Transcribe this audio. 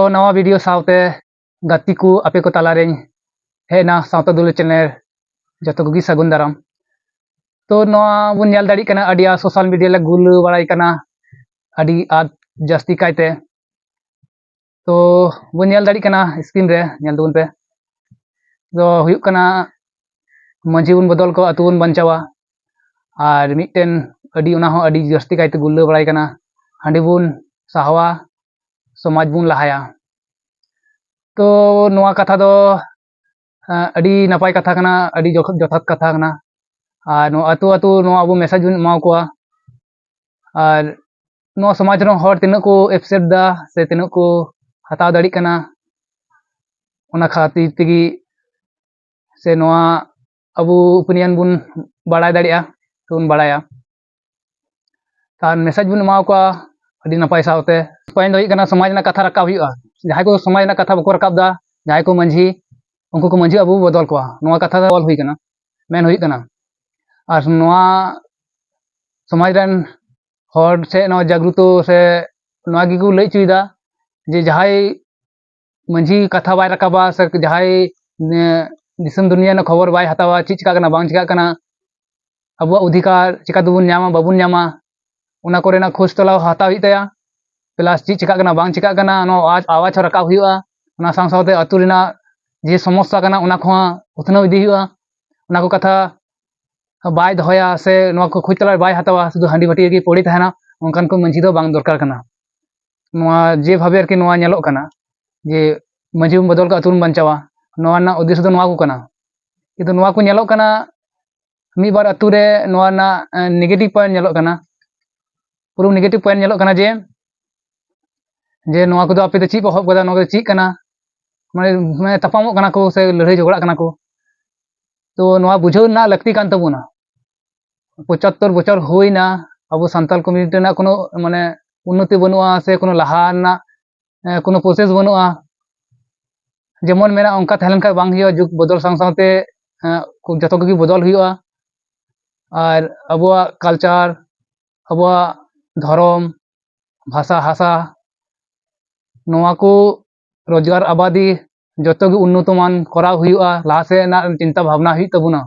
नवा वीडियो सावते गति को आपे को तालारे हेना सावता दुले चैनल जतो को सगुन दाराम। तो नवा बुन नेल दाड़ी कना अडिया सोशल मीडिया ले गुल बड़ाई कना अडी आद जास्ती कायते। तो बुन नेल दाड़ी कना स्क्रीन रे नेल दुन पे तो हुयुक कना मंझी बुन बदल को अतु बुन बंचावा और मिटन अडी उना हो अडी जास्ती कायते गुल बड़ाई कना हांडी बुन साहवा समाज बुन लहाया। तो नवा कथा दो अडी नपाय कथा कना अडी जथात कथा कना और नो अतु अतु नो अबो मैसेज बुन एमाव कोआ और नो समाज रो हर तिना को एक्सेप्ट दा से तिना को हताव दाड़ी कना ओना खातिर तिगी से नवा अबो ओपिनियन बुन बाड़ाय दाड़िया तो बुन बाड़ाया तार मैसेज बुन एमाव कोआ अडी नपाय सावते पॉइंट दो कना समाज ना कथा रकाब हुआ जहां को समाज ना कथा बको रकाब दा जहां को मंझी उनको को मंझी अबो बदल कोआ नवा कथा दा हुई कना मेन हुई कना और नवा समाज रन हर से नवा जागृतो से नवा गिगु लई चुईदा जे जहां मंझी कथा बाय रकाबा से जहां दिसम दुनिया ना खबर बाय हतावा चीज चिका कना बांग चिका कना अबो अधिकार चिका दुबुन न्यामा बाबुन न्यामा उना कोरेना खोज तलाव हताव हुई तया प्लस चीज चिका कना बांग चिका कना नो आज आवाज रकाब हुआ उना सांग सावते अतु रेना जे समस्या कना उना को उतनाव इदी हुआ उना को कथा बाय दहया से नवा को खोज तलाव बाय हतावा शुधु हांडी बाटी की पड़ी तहना उनकान को मंझी दो बांग दरकार कना नवा जे भाबे कि नवा नेलोक कना जे मंझी बदल का अतुन बंचावा नवा ना उद्देश्य दो नवा को कना किंतु नवा को नेलोक कना मी बार अतु रे नवा ना नेगेटिव पॉइंट नेलोक कना पूरा नेगेटिव पॉइंट नेलोक कना जे नवा को दो आपे तो ची को हब कदा नवा ची कना माने तपामो कना को से लड़ाई झगड़ा कना को तो नवा बुझाव ना लगती कान तबुना 75 बछर होइना अब सांताल कम्युनिटी ना कोनो माने उन्नति बनुआ से कोनो लहा ना कोनो प्रोसेस बनुआ जेमन मेना अंका तहलन का बांग हुआ जुग बदल सांग सावते जतो को बदल हुआ और अबुआ कल्चर अबुआ धर्म भाषा हासा नवा को रोजगार आबादी जतो उन्नतमान कराव हुआ लहा से ना चिंता भावना हुई तबुना।